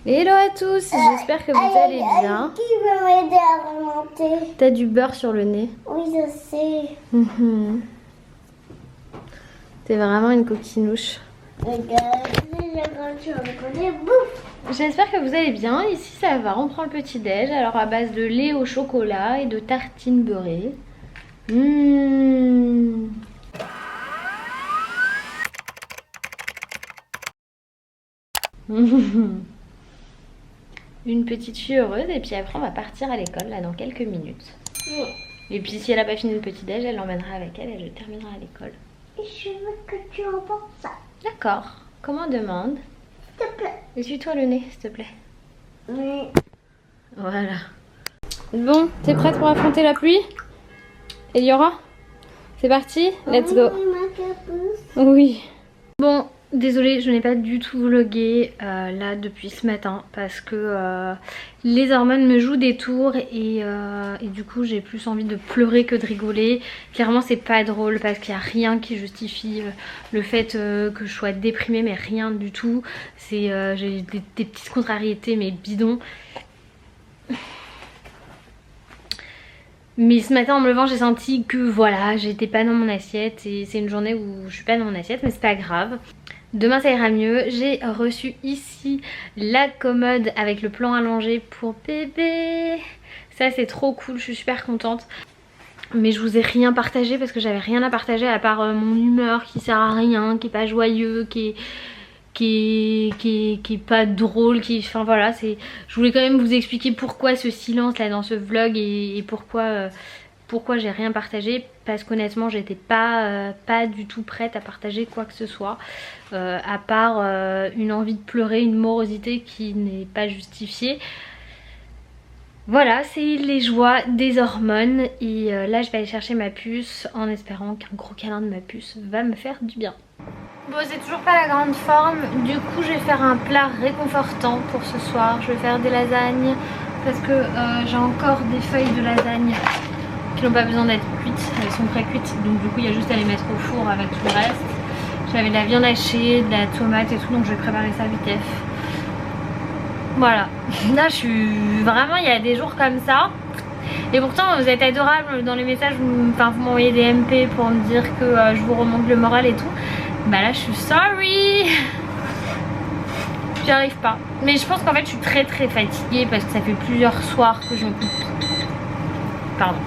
Hello à tous, j'espère que vous allez bien. Qui veut m'aider à remonter? T'as du beurre sur le nez. Oui, je sais. T'es vraiment une coquinouche. J'espère que vous allez bien. Ici ça va, on prend le petit déj. Alors à base de lait au chocolat et de tartines beurrées. Une petite fille heureuse et puis après on va partir à l'école là dans quelques minutes. Et puis si elle a pas fini le petit déj, elle l'emmènera avec elle et je terminerai à l'école. Et je veux que tu emportes ça. D'accord. Comment on demande? S'il te plaît. Essuie-toi le nez s'il te plaît. Oui. Voilà. Bon, t'es prête pour affronter la pluie? Eliora? C'est parti? Let's go. Oui. Bon, désolée, je n'ai pas du tout vlogué là depuis ce matin parce que les hormones me jouent des tours et du coup j'ai plus envie de pleurer que de rigoler. Clairement c'est pas drôle parce qu'il n'y a rien qui justifie le fait que je sois déprimée, mais rien du tout. C'est j'ai des petites contrariétés mais bidons. Mais ce matin en me levant j'ai senti que voilà, j'étais pas dans mon assiette et c'est une journée où je suis pas dans mon assiette, mais c'est pas grave. Demain ça ira mieux. J'ai reçu ici la commode avec le plan allongé pour bébé. Ça c'est trop cool, je suis super contente. Mais je vous ai rien partagé parce que j'avais rien à partager à part mon humeur qui sert à rien, qui est pas joyeux, qui est pas drôle, enfin voilà, je voulais quand même vous expliquer pourquoi ce silence là dans ce vlog et pourquoi j'ai rien partagé, parce qu'honnêtement j'étais pas du tout prête à partager quoi que ce soit à part une envie de pleurer, une morosité qui n'est pas justifiée. Voilà, c'est les joies des hormones et là je vais aller chercher ma puce en espérant qu'un gros câlin de ma puce va me faire du bien. Bon, c'est toujours pas la grande forme, du coup je vais faire un plat réconfortant pour ce soir. Je vais faire des lasagnes parce que j'ai encore des feuilles de lasagne qui n'ont pas besoin d'être cuites, elles sont pré-cuites, donc du coup il y a juste à les mettre au four avec tout le reste. J'avais de la viande hachée, de la tomate et tout, donc je vais préparer ça vite fait. Voilà, là je suis vraiment, il y a des jours comme ça. Et pourtant vous êtes adorables dans les messages, vous m'envoyez des MP pour me dire que je vous remonte le moral et tout. Bah là je suis sorry. J'y arrive pas. Mais je pense qu'en fait je suis très fatiguée parce que ça fait plusieurs soirs que je me couche. Pardon.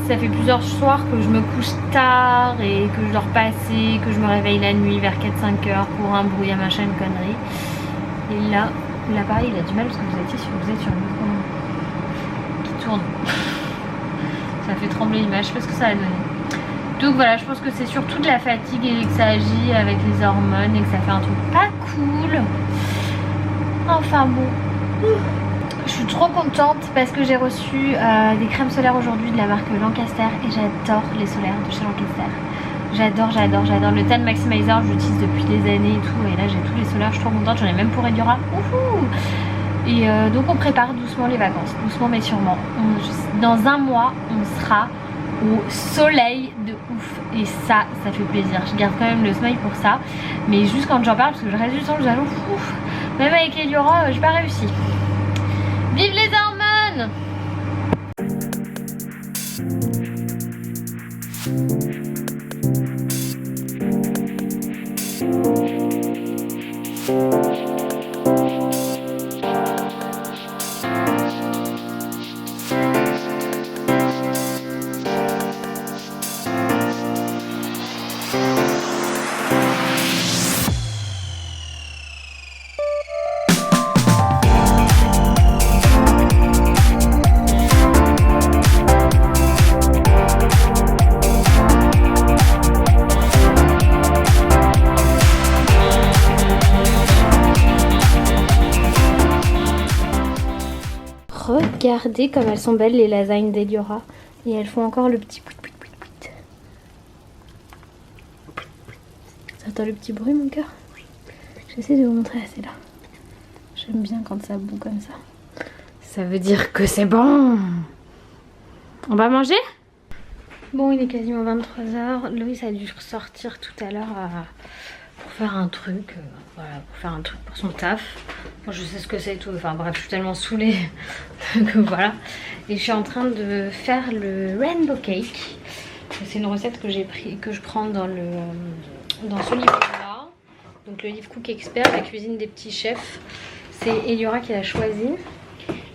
Ça fait plusieurs soirs que je me couche tard et que je dors pas assez, que je me réveille la nuit vers 4-5 heures pour un bruit à machin, une connerie. Et là pareil il a du mal parce que vous êtes sur le micro qui tourne. Ça fait trembler l'image, je sais pas ce que ça a donné. Donc voilà, je pense que c'est surtout de la fatigue et que ça agit avec les hormones et que ça fait un truc pas cool. Enfin bon. Je suis trop contente parce que j'ai reçu des crèmes solaires aujourd'hui de la marque Lancaster et j'adore les solaires de chez Lancaster. J'adore. Le Tan Maximizer, je l'utilise depuis des années et tout. Et là j'ai tous les solaires, je suis trop contente, j'en ai même pour Ediora. Et donc on prépare doucement les vacances, doucement mais sûrement. Dans un mois, on sera au soleil de ouf. Et ça fait plaisir. Je garde quand même le smile pour ça. Mais juste quand j'en parle, parce que je reste du temps, j'avoue, même avec Eliora, j'ai pas réussi. Vive les hormones! Regardez comme elles sont belles les lasagnes d'Eliora. Et elles font encore le petit pouit. T'entends le petit bruit mon cœur? J'essaie de vous montrer, c'est là. J'aime bien quand ça bout comme ça. Ça veut dire que c'est bon. On va manger? Bon, il est quasiment 23 h. Loïs a dû sortir tout à l'heure pour faire un truc, voilà, pour faire un truc pour son taf. Moi je sais ce que c'est et tout, enfin bref, je suis tellement saoulée que voilà. Et je suis en train de faire le rainbow cake. C'est une recette que j'ai pris, que je prends dans ce livre-là. Donc le livre Cook Expert, la cuisine des petits chefs. C'est Eliora qui l'a choisi.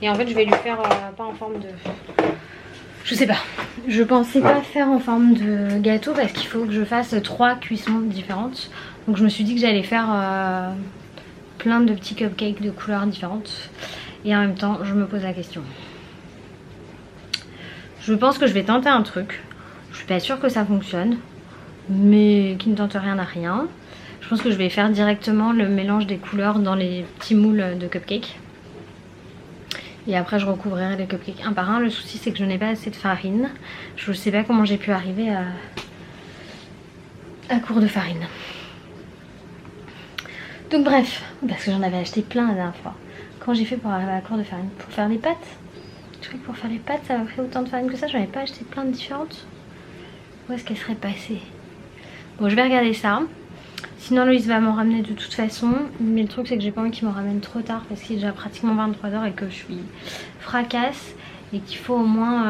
Et en fait je vais lui faire pas en forme de... Je sais pas. Je pensais pas faire en forme de gâteau parce qu'il faut que je fasse 3 cuissons différentes. Donc je me suis dit que j'allais faire plein de petits cupcakes de couleurs différentes. Et en même temps je me pose la question. Je pense que je vais tenter un truc. Je suis pas sûre que ça fonctionne. Mais qui ne tente rien n'a rien. Je pense que je vais faire directement le mélange des couleurs dans les petits moules de cupcakes. Et après je recouvrirai les cupcakes un par un. Le souci c'est que je n'ai pas assez de farine. Je ne sais pas comment j'ai pu arriver à court de farine. Donc bref, parce que j'en avais acheté plein la dernière fois. Comment j'ai fait pour arriver à court de farine? Pour faire les pâtes? Je crois que pour faire les pâtes ça m'a pris autant de farine que ça. J'en avais pas acheté plein de différentes. Où est-ce qu'elle serait passée? Bon, je vais regarder ça. Sinon Loïs va m'en ramener de toute façon. Mais le truc c'est que j'ai pas envie qu'il m'en ramène trop tard parce qu'il est déjà pratiquement 23 h et que je suis fracasse. Et qu'il faut au moins...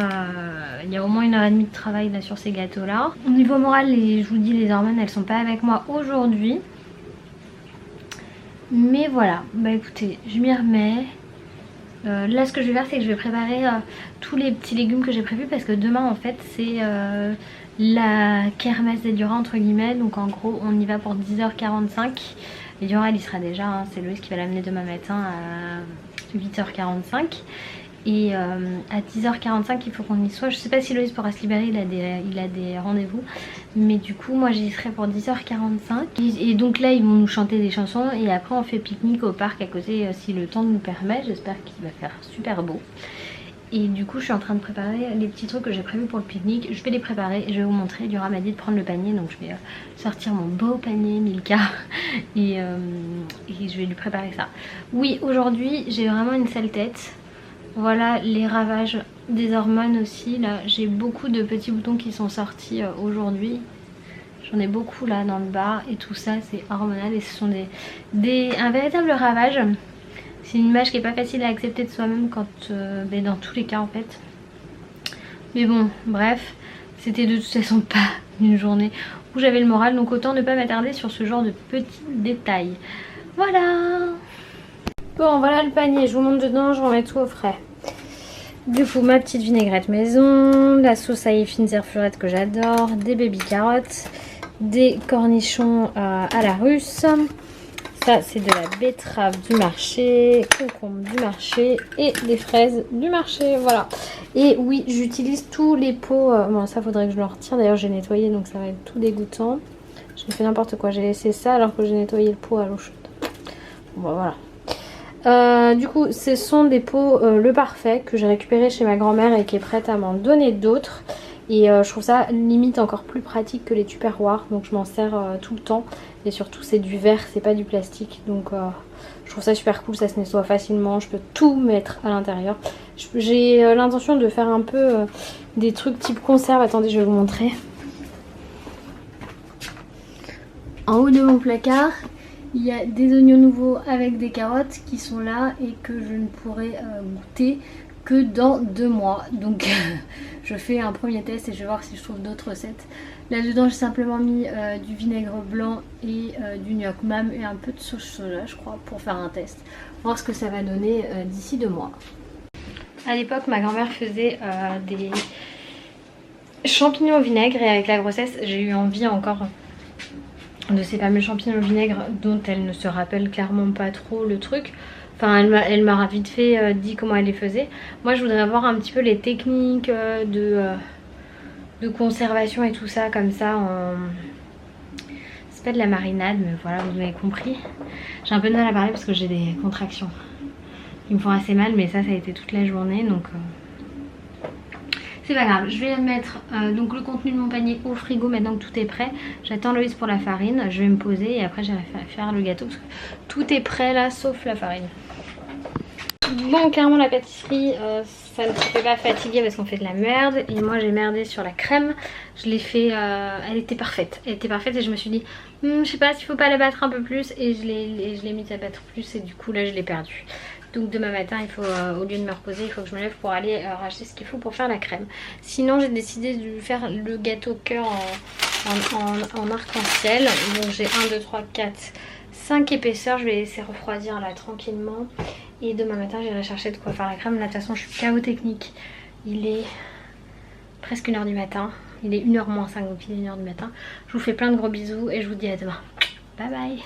il y a au moins 1h30 de travail là sur ces gâteaux là. Au niveau moral, je vous dis, les hormones elles sont pas avec moi aujourd'hui. Mais voilà, bah écoutez, je m'y remets. Là ce que je vais faire c'est que je vais préparer tous les petits légumes que j'ai prévus. Parce que demain en fait c'est... la kermesse d'Eliora entre guillemets, donc en gros on y va pour 10h45. Eliora elle y sera déjà, hein. C'est Loïs qui va l'amener demain matin à 8h45. Et à 10h45 il faut qu'on y soit. Je sais pas si Loïs pourra se libérer, il a des rendez-vous. Mais du coup moi j'y serai pour 10h45. Et donc là ils vont nous chanter des chansons. Et après on fait pique-nique au parc à côté si le temps nous permet. J'espère qu'il va faire super beau. Et du coup je suis en train de préparer les petits trucs que j'ai prévus pour le pique-nique. Je vais les préparer et je vais vous montrer. Eliora m'a dit de prendre le panier, donc je vais sortir mon beau panier Milka et je vais lui préparer ça. Oui, aujourd'hui j'ai vraiment une sale tête. Voilà les ravages des hormones aussi. Là j'ai beaucoup de petits boutons qui sont sortis aujourd'hui. J'en ai beaucoup là dans le bas et tout ça c'est hormonal. Et ce sont un véritable ravage. C'est une image qui est pas facile à accepter de soi-même quand dans tous les cas en fait. Mais bon, bref, c'était de toute façon pas une journée où j'avais le moral, donc autant ne pas m'attarder sur ce genre de petits détails. Voilà. Bon, voilà le panier, je vous montre dedans, je remets tout au frais. Du coup, ma petite vinaigrette maison, la sauce ail fines et fleurette que j'adore, des baby carottes, des cornichons à la russe. Ça c'est de la betterave du marché, concombre du marché et des fraises du marché, voilà. Et oui, j'utilise tous les pots, bon ça faudrait que je le retire, d'ailleurs j'ai nettoyé donc ça va être tout dégoûtant. J'ai fait n'importe quoi, j'ai laissé ça alors que j'ai nettoyé le pot à l'eau chaude. Bon voilà. Du coup ce sont des pots le parfait que j'ai récupéré chez ma grand-mère et qui est prête à m'en donner d'autres. Et je trouve ça limite encore plus pratique que les tupperwares, donc je m'en sers tout le temps. Et surtout c'est du verre, c'est pas du plastique, donc je trouve ça super cool, ça se nettoie facilement, je peux tout mettre à l'intérieur. J'ai l'intention de faire un peu des trucs type conserve, attendez je vais vous montrer. En haut de mon placard, il y a des oignons nouveaux avec des carottes qui sont là et que je ne pourrai goûter que dans 2 mois. Donc je fais un premier test et je vais voir si je trouve d'autres recettes. Là dedans j'ai simplement mis du vinaigre blanc et du gnoc mam et un peu de sauce soja je crois pour faire un test. Voir ce que ça va donner d'ici 2 mois. À l'époque ma grand-mère faisait des champignons au vinaigre et avec la grossesse j'ai eu envie encore de ces fameux champignons au vinaigre dont elle ne se rappelle clairement pas trop le truc. Enfin elle m'a vite fait dit comment elle les faisait. Moi je voudrais voir un petit peu les techniques de conservation et tout ça comme ça. C'est pas de la marinade mais voilà vous avez compris. J'ai un peu de mal à parler parce que j'ai des contractions qui me font assez mal, mais ça a été toute la journée donc c'est pas grave. Je vais mettre donc le contenu de mon panier au frigo maintenant que tout est prêt. J'attends Loïs pour la farine, je vais me poser et après j'irai faire le gâteau parce que tout est prêt là sauf la farine. Bon, clairement la pâtisserie, ça ne me fait pas fatiguer parce qu'on fait de la merde. Et moi j'ai merdé sur la crème. Je l'ai fait, elle était parfaite. Elle était parfaite et je me suis dit, je sais pas s'il faut pas la battre un peu plus. Et je l'ai mise à battre plus et du coup là je l'ai perdue. Donc demain matin, il faut, au lieu de me reposer, il faut que je me lève pour aller racheter ce qu'il faut pour faire la crème. Sinon j'ai décidé de faire le gâteau cœur en arc-en-ciel. Donc j'ai 1, 2, 3, 4, 5 épaisseurs. Je vais laisser refroidir là tranquillement. Et demain matin j'irai chercher de quoi faire la crème. Là de toute façon je suis KO technique. Il est presque 1h du matin. Il est 1h moins 5 donc il est 1h du matin. Je vous fais plein de gros bisous et je vous dis à demain. Bye bye.